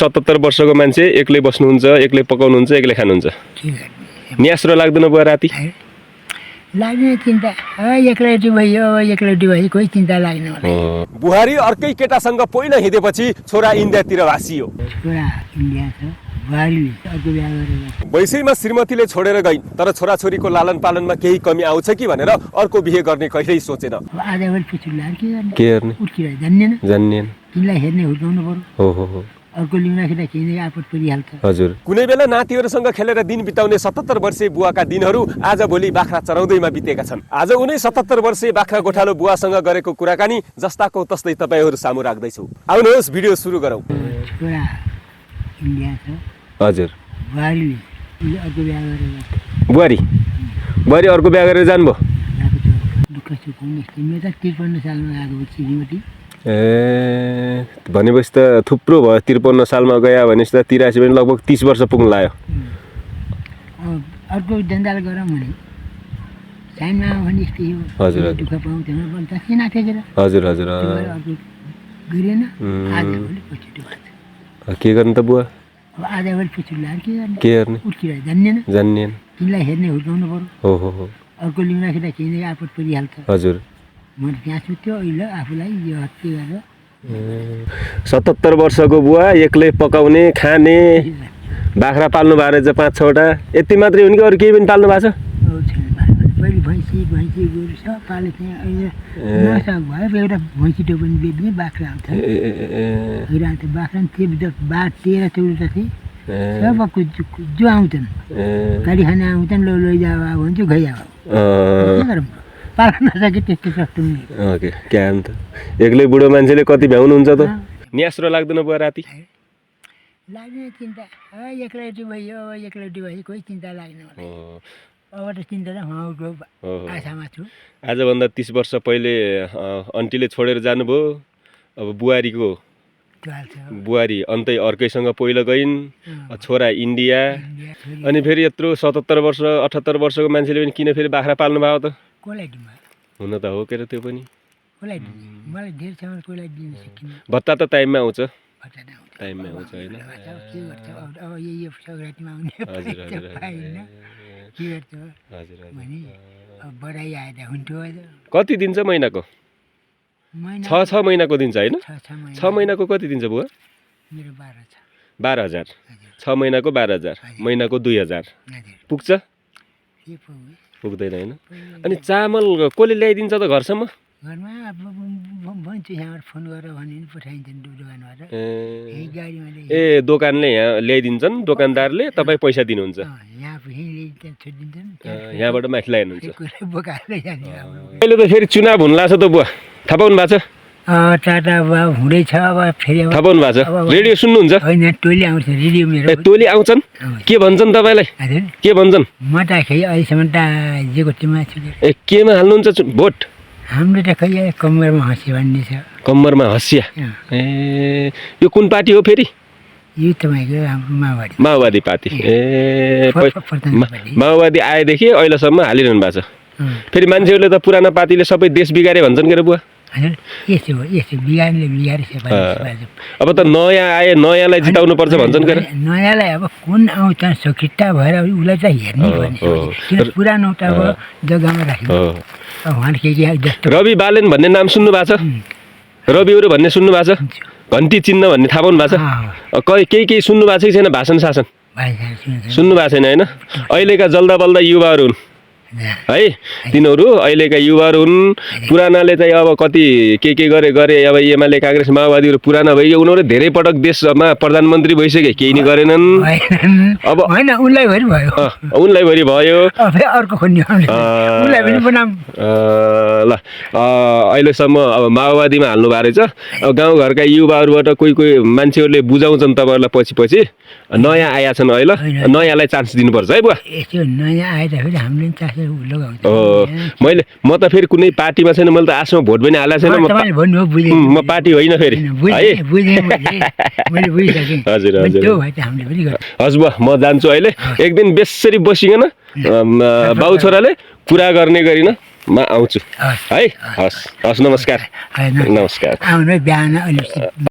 77 वर्षको मान्छे एक्लै बस्नुहुन्छ, एक्लै पकाउनुहुन्छ, एक्लै खानुहुन्छ। न्यास्रो लाग्दैन बुवा राति? लाग्ने चिन्ता एक्लैटी भयो, एक्लैटी भयो, कोही चिन्ता लाग्ने मलाई। बुहारी अर्कै केटासँग पहिलो हिँडेपछि छोरा इन्डियातिर भासियो। छोरा इन्डिया छ, बुहारीले अर्को बिहा गरेर वैसैमा श्रीमतीले छोडेर गइन्, तर छोराछोरीको लालन पालनमा केही कमी आउँछ कि भनेर अर्को बिहे गर्ने कहिल्यै सोचेन। आज भोलि पछि ल्याएर के गर्ने? उठिरहेको जान्दैन, जान्नेन। तिमीलाई हेर्ने हुर्काउनु पर्यो। हो अर्को लिन राखेर केही आपत परिहाल्छ। हजुर। कुनै बेला नातिहरूसँग खेलेर दिन बिताउने 77 वर्षीय बुवाका दिनहरू आज भोलि बाख्रा चराउँदैमा बितेका छन्। आज उनै 77 वर्षीय बाख्रा गोठालो बुवासँग गरेको कुराकानी जस्ताको तस्तै तपाईँहरू सामु राख्दैछु। आउनुहोस् भिडियो सुरु गरौँ। छोरा इन्डिया छ, हजुर। बुहारीले अर्को बिहा गरेर बुहारी अर्को बिहा गरेर जानुभयो? गएको छ। दुःख सुख हुने मेरो त 53 सालमा गएको श्रीमती। भनेपछि त थुप्रो भयो। 53 सालमा गयो भनेपछि त 83 पनि लगभग 30 वर्ष पुग्नु लाग्यो। अर्को धन्दाले गरौँ भने साइनमा आयो भने यस्तै हो। हजुर दुःख पाउँथेन पनि त सिना टेकेर हजुर अर्को गरेन। आज भोलि पछि के गर्ने त बुवा? अब आज भोलि पछि ल्याएर के गर्ने? उठिरहेको जान्दैन, तिमीलाई हेर्ने हुर्काउनु पर्यो। हो अर्को लिन राखेर केही आपत परिहाल्छ। हजुर। म त्यहाँ सुत्यो अहिले आफूलाई यो हत्या गरेर 77 वर्षको बुवा एक्लै पकाउने खाने बाख्रा पाल्नु भएको रहेछ 5-6वटा। यति मात्रै हो नि कि अरू केही पनि पाल्नु भएको छ? पहिले भैँसी गोरु सब पालेको थिएँ। अहिले नसक भयो एउटा भैँसीटो पनि बेच्ने बाख्रा आउँछ। आउँछ बाख्रा पनि त्यो 13-14 थिएँ। सबको जो आउँछन् गाडी खाने आउँछन्, लैजा भन्छु खै अब पाल्न नसके त्यस्तो सस्तो ओके। क्या अन्त एक्लै बुढो मान्छेले कति भ्याउनुहुन्छ त? न्यास्रो लाग्दैन बुवा राति? लाग्ने चिन्ता एक्लैटी भयो, कोही चिन्ता लाग्ने मलाई। अब त चिन्ता त आशामा छु। आजभन्दा 30 वर्ष पहिले अन्टीले छोडेर जानुभयो। अब बुहारी अन्तै अर्कैसँग पहिलो गइन्, छोरा इन्डिया, अनि फेरि यत्रो 77 वर्ष 78 वर्षको मान्छेले पनि किन फेरि बाख्रा पाल्नु भयो त? हुन त हो के र त्यो पनि। मलाई धेरै समय कोलाई दिन सकिन्न। भत्ता त टाइममा आउँछ होइन? अब यो सङ्क्रान्तिमा आउने पाइन्न, के गर्छ भने अब बढाइ आएर हुन्थ्यो। कति दिन्छ महिनाको? 6 महिनाको दिन्छ होइन? 6 महिनाको कति दिन्छ बुवा? मेरो 12 छ। 12,000। 6 महिनाको 12,000, महिनाको 2,000 पुग्छ? पुग्दैन होइन? अनि चामल कसले ल्याइदिन्छ त घरसम्म? घरमा अब भन्छु यहाँबाट फोन गरेर भने नि पठाइदिन्छन् दोकानबाट। ए दोकानले यहाँ ल्याइदिन्छन्, दोकानदारले तपाईँ पैसा दिनुहुन्छ? यहाँबाट माथि ल्याइनुहुन्छ। अहिले त फेरि चुनाव हुन लाग्छ त बुवा, थाहा पाउनु भएको छ? टाटा हुँदैछ अब फेरि। थाहा पाउनु भएको छ? रेडियो सुन्नुहुन्छ? होइन, टोली आउँछ रेडियो मेरो। टोली आउँछन्? के भन्छन् तपाईँलाई? के भन्छन्? म त खै अहिलेसम्म त जेको टिममा छु। केमा हाल्नुहुन्छ भोट? हाम्रो त खै कम्मरमा हँसिया भन्ने छ। कम्मरमा हँसिया? यो कुन पार्टी हो फेरि? यो तपाईँको हाम्रो माओवादी पार्टी। माओवादी आएदेखि अहिलेसम्म हालिरहनु भएको छ। फेरि मान्छेहरूले त पुरानो पार्टीले सबै देश बिगारे भन्छन् के र बुवा? यस्तो बिगारे अब त नयाँ आए, नयाँलाई जिताउनु पर्छ भन्छन् के? नयाँलाई अब कुन आउँछ सखिट्टा भएर उसलाई चाहिँ हेर्नै पर्ने। किन पुरानो त अब जग्गामा राख्नु। रवि बालेन भन्ने नाम सुन्नु भएको छ? रविहरू भन्ने सुन्नु भएको छ? घन्टी चिन्ह भन्ने थाहा पाउनु भएको छ? केही सुन्नु भएको छ कि छैन? भाषण शासन सुन्नु भएको छैन होइन? अहिलेका जल्दा बल्दा युवाहरू हुन् है, तिनीहरू अहिलेका युवाहरू हुन्। पुरानाले चाहिँ अब कति के गरे अब एमाले काङ्ग्रेस माओवादीहरू पुराना भइगयो। उनीहरू धेरै पटक देशमा प्रधानमन्त्री भइसके, केही नि गरेनन्। अब उनलाई भरि भयो। ल अहिलेसम्म अब माओवादीमा हाल्नु भएको रहेछ। अब गाउँघरका युवाहरूबाट कोही मान्छेहरूले बुझाउँछन् तपाईँहरूलाई पछि नयाँ आएका छन् अहिले, नयाँलाई चान्स दिनुपर्छ है बुवा। म त फेरि कुनै पार्टीमा छैन, मैले त आसमा भोट पनि हालेको छैन। म पार्टी होइन फेरि है। हजुर हस् बुवा, म जान्छु अहिले। एक दिन बेसरी बसिकन बाउ छोराले कुरा गर्ने गरिन म आउँछु है। हस् नमस्कार।